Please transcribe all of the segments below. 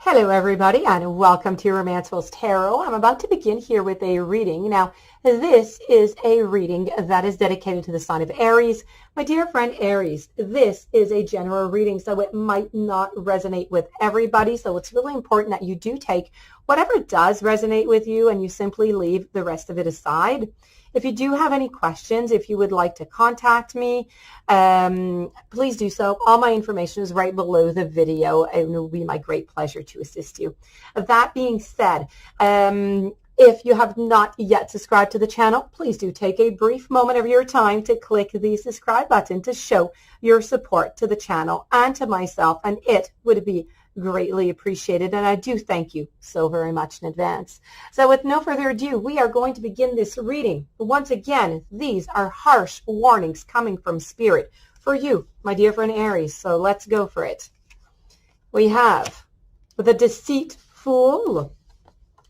Hello everybody and welcome to Romancefuls Tarot. I'm about to begin here with a reading. Now this is a reading that is dedicated to the sign of Aries. My dear friend Aries, this is a general reading, so it might not resonate with everybody. So it's really important that you do take whatever does resonate with you and you simply leave the rest of it aside. If you do have any questions, if you would like to contact me, please do so. All my information is right below the video, and it will be my great pleasure to assist you. That being said, if you have not yet subscribed to the channel, please do take a brief moment of your time to click the subscribe button to show your support to the channel and to myself, and it would be greatly appreciated, and I do thank you so very much in advance. So with no further ado, we are going to begin this reading. Once again, these are harsh warnings coming from Spirit for you, my dear friend Aries. So let's go for it. We have the Deceitful,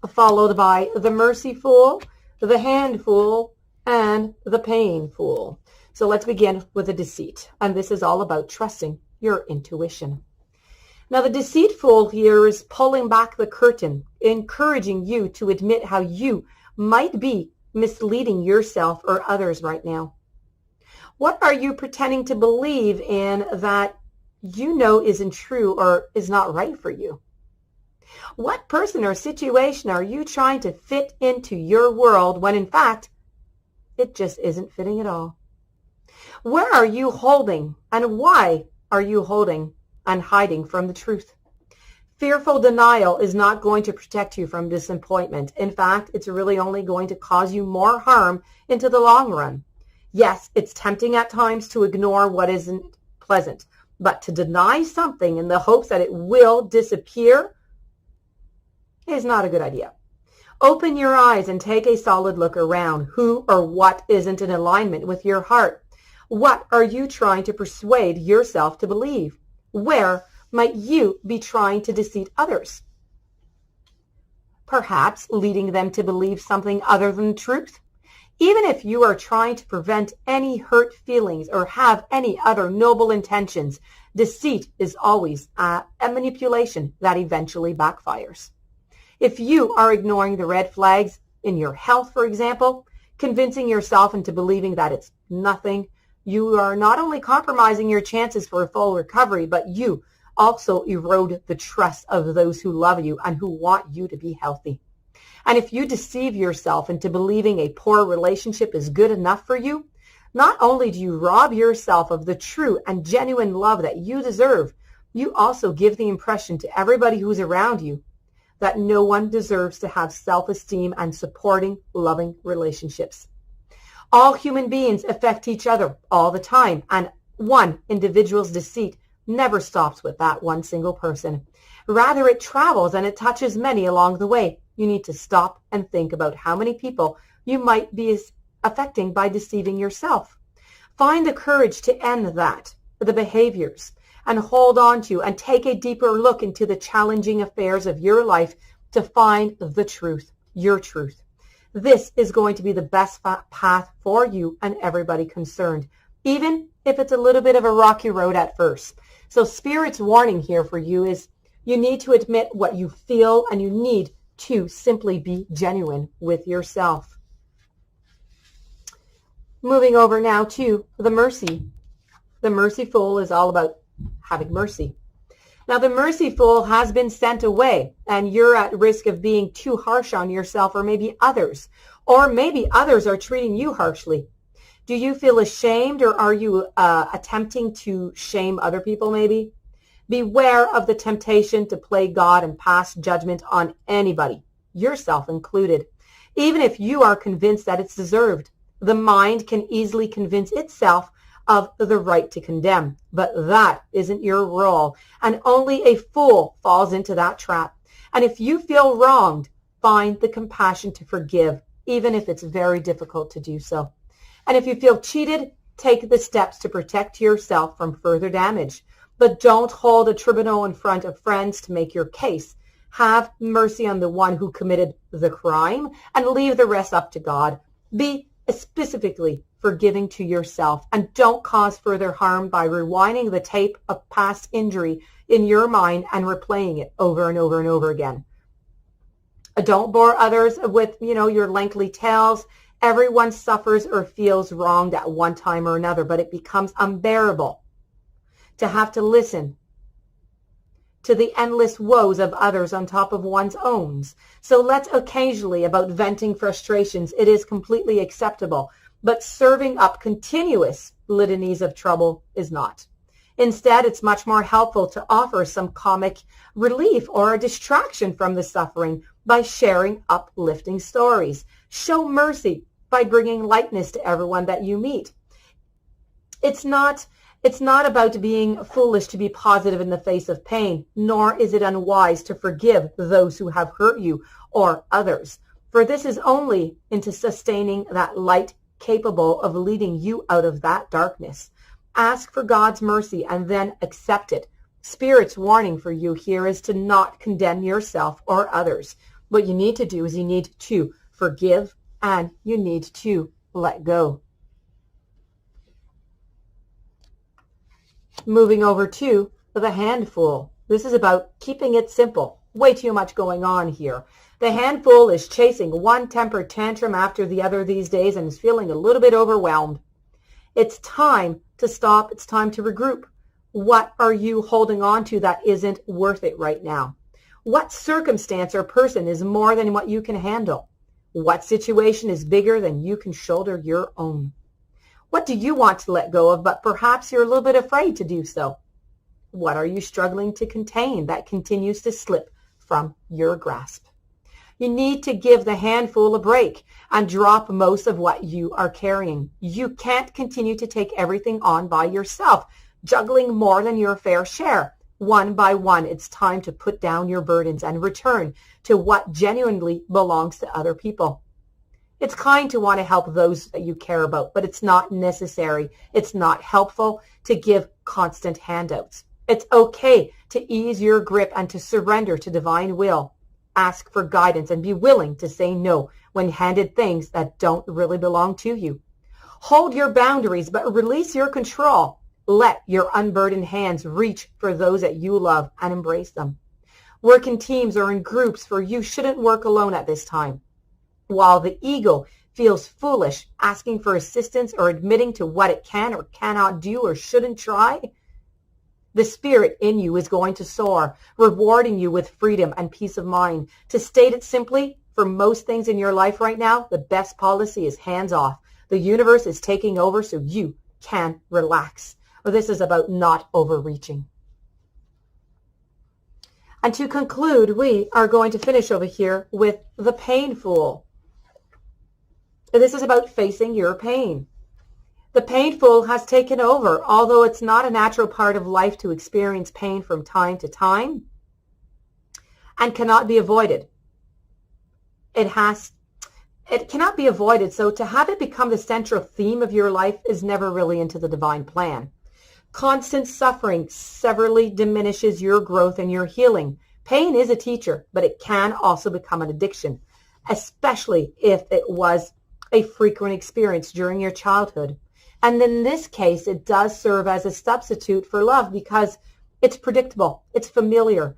followed by the Merciful, the Handful, and the Painful. So let's begin with the Deceit, and this is all about trusting your intuition. Now, the Deceitful here is pulling back the curtain, encouraging you to admit how you might be misleading yourself or others right now. What are you pretending to believe in that you know isn't true or is not right for you? What person or situation are you trying to fit into your world when in fact it just isn't fitting at all? Where are you holding and why are you holding and hiding from the truth? Fearful denial is not going to protect you from disappointment. In fact, it's really only going to cause you more harm into the long run. Yes, it's tempting at times to ignore what isn't pleasant, but to deny something in the hopes that it will disappear is not a good idea. Open your eyes and take a solid look around. Who or what isn't in alignment with your heart? What are you trying to persuade yourself to believe? Where might you be trying to deceive others? Perhaps leading them to believe something other than the truth? Even if you are trying to prevent any hurt feelings or have any other noble intentions, deceit is always a manipulation that eventually backfires. If you are ignoring the red flags in your health, for example, convincing yourself into believing that it's nothing, you are not only compromising your chances for a full recovery, but you also erode the trust of those who love you and who want you to be healthy. And if you deceive yourself into believing a poor relationship is good enough for you, not only do you rob yourself of the true and genuine love that you deserve, you also give the impression to everybody who's around you that no one deserves to have self-esteem and supporting, loving relationships. All human beings affect each other all the time, and one individual's deceit never stops with that one single person. Rather, it travels and it touches many along the way. You need to stop and think about how many people you might be affecting by deceiving yourself. Find the courage to end the behaviors, and hold on to and take a deeper look into the challenging affairs of your life to find the truth, your truth. This is going to be the best path for you and everybody concerned, even if it's a little bit of a rocky road at first. So Spirit's warning here for you is you need to admit what you feel and you need to simply be genuine with yourself. Moving over now to the Mercy. The Merciful is all about having mercy. Now, the Merciful has been sent away, and you're at risk of being too harsh on yourself or maybe others are treating you harshly. Do you feel ashamed, or are you attempting to shame other people maybe? Beware of the temptation to play God and pass judgment on anybody, yourself included, even if you are convinced that it's deserved. The mind can easily convince itself of the right to condemn, but that isn't your role, and only a fool falls into that trap. And if you feel wronged, find the compassion to forgive, even if it's very difficult to do so. And if you feel cheated, take the steps to protect yourself from further damage. But don't hold a tribunal in front of friends to make your case. Have mercy on the one who committed the crime and leave the rest up to God. Be specifically forgiving to yourself, and don't cause further harm by rewinding the tape of past injury in your mind and replaying it over and over and over again. Don't bore others with, your lengthy tales. Everyone suffers or feels wronged at one time or another, but it becomes unbearable to have to listen to the endless woes of others on top of one's own. So let's occasionally about venting frustrations. It is completely acceptable, but serving up continuous litanies of trouble is not. Instead, it's much more helpful to offer some comic relief or a distraction from the suffering by sharing uplifting stories. Show mercy by bringing lightness to everyone that you meet. It's not about being foolish to be positive in the face of pain, nor is it unwise to forgive those who have hurt you or others. For this is only into sustaining that light capable of leading you out of that darkness. Ask for God's mercy and then accept it. Spirit's warning for you here is to not condemn yourself or others. What you need to do is you need to forgive and you need to let go. Moving over to the handful. This is about keeping it simple. Way too much going on here. The handful is chasing one temper tantrum after the other these days and is feeling a little bit overwhelmed. It's time to stop. It's time to regroup. What are you holding on to that isn't worth it right now? What circumstance or person is more than what you can handle? What situation is bigger than you can shoulder your own? What do you want to let go of, but perhaps you're a little bit afraid to do so? What are you struggling to contain that continues to slip from your grasp? You need to give the handful a break and drop most of what you are carrying. You can't continue to take everything on by yourself, juggling more than your fair share. One by one, it's time to put down your burdens and return to what genuinely belongs to other people. It's kind to want to help those that you care about, but it's not necessary. It's not helpful to give constant handouts. It's okay to ease your grip and to surrender to divine will. Ask for guidance and be willing to say no when handed things that don't really belong to you. Hold your boundaries, but release your control. Let your unburdened hands reach for those that you love and embrace them. Work in teams or in groups, for you shouldn't work alone at this time. While the ego feels foolish asking for assistance or admitting to what it can or cannot do or shouldn't try, the spirit in you is going to soar, rewarding you with freedom and peace of mind. To state it simply, for most things in your life right now, the best policy is hands off. The universe is taking over so you can relax. Well, this is about not overreaching. And to conclude, we are going to finish over here with the painful. This is about facing your pain. The painful has taken over, although it's not a natural part of life to experience pain from time to time and cannot be avoided. It cannot be avoided, so to have it become the central theme of your life is never really into the divine plan. Constant suffering severely diminishes your growth and your healing. Pain is a teacher, but it can also become an addiction, especially if it was a frequent experience during your childhood. And in this case, it does serve as a substitute for love because it's predictable, it's familiar,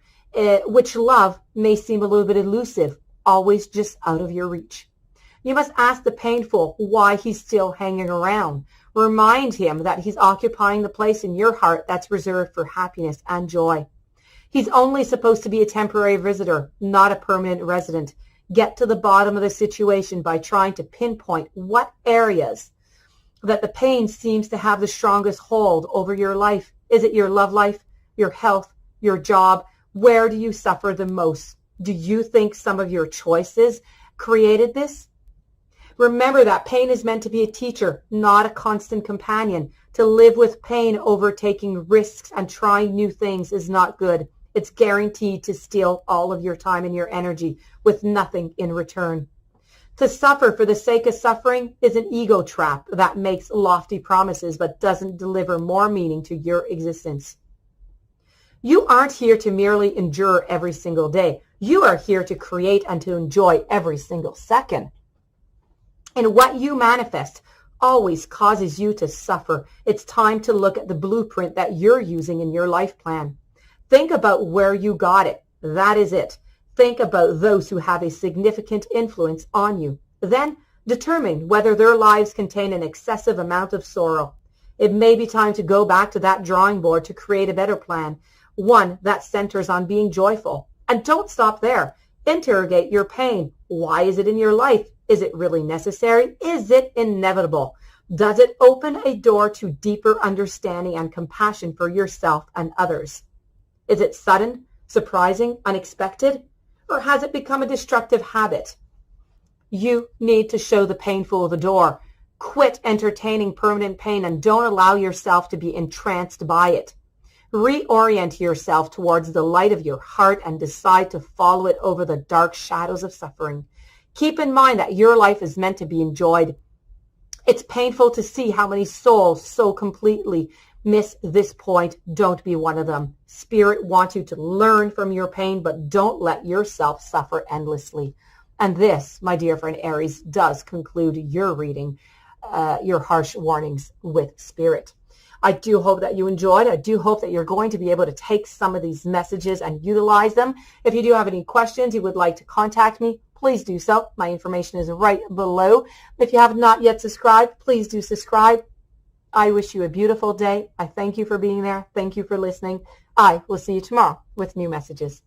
which love may seem a little bit elusive, always just out of your reach. You must ask the painful why he's still hanging around. Remind him that he's occupying the place in your heart that's reserved for happiness and joy. He's only supposed to be a temporary visitor, not a permanent resident. Get to the bottom of the situation by trying to pinpoint what areas that the pain seems to have the strongest hold over your life. Is it your love life, your health, your job? Where do you suffer the most? Do you think some of your choices created this? Remember that pain is meant to be a teacher, not a constant companion. To live with pain over taking risks and trying new things is not good. It's guaranteed to steal all of your time and your energy with nothing in return. To suffer for the sake of suffering is an ego trap that makes lofty promises but doesn't deliver more meaning to your existence. You aren't here to merely endure every single day. You are here to create and to enjoy every single second. And what you manifest always causes you to suffer. It's time to look at the blueprint that you're using in your life plan. Think about where you got it. That is it. Think about those who have a significant influence on you. Then determine whether their lives contain an excessive amount of sorrow. It may be time to go back to that drawing board to create a better plan, one that centers on being joyful. And don't stop there. Interrogate your pain. Why is it in your life? Is it really necessary? Is it inevitable? Does it open a door to deeper understanding and compassion for yourself and others? Is it sudden, surprising, unexpected? Or has it become a destructive habit? You need to show the painful the door. Quit entertaining permanent pain and don't allow yourself to be entranced by it. Reorient yourself towards the light of your heart and decide to follow it over the dark shadows of suffering. Keep in mind that your life is meant to be enjoyed. It's painful to see how many souls so completely miss this point. Don't be one of them. Spirit wants you to learn from your pain, but don't let yourself suffer endlessly. And this, my dear friend Aries, does conclude your reading, your harsh warnings with Spirit. I do hope that you enjoyed. I do hope that you're going to be able to take some of these messages and utilize them. If you do have any questions, you would like to contact me, please do so. My information is right below. If you have not yet subscribed, please do subscribe. I wish you a beautiful day. I thank you for being there. Thank you for listening. I will see you tomorrow with new messages.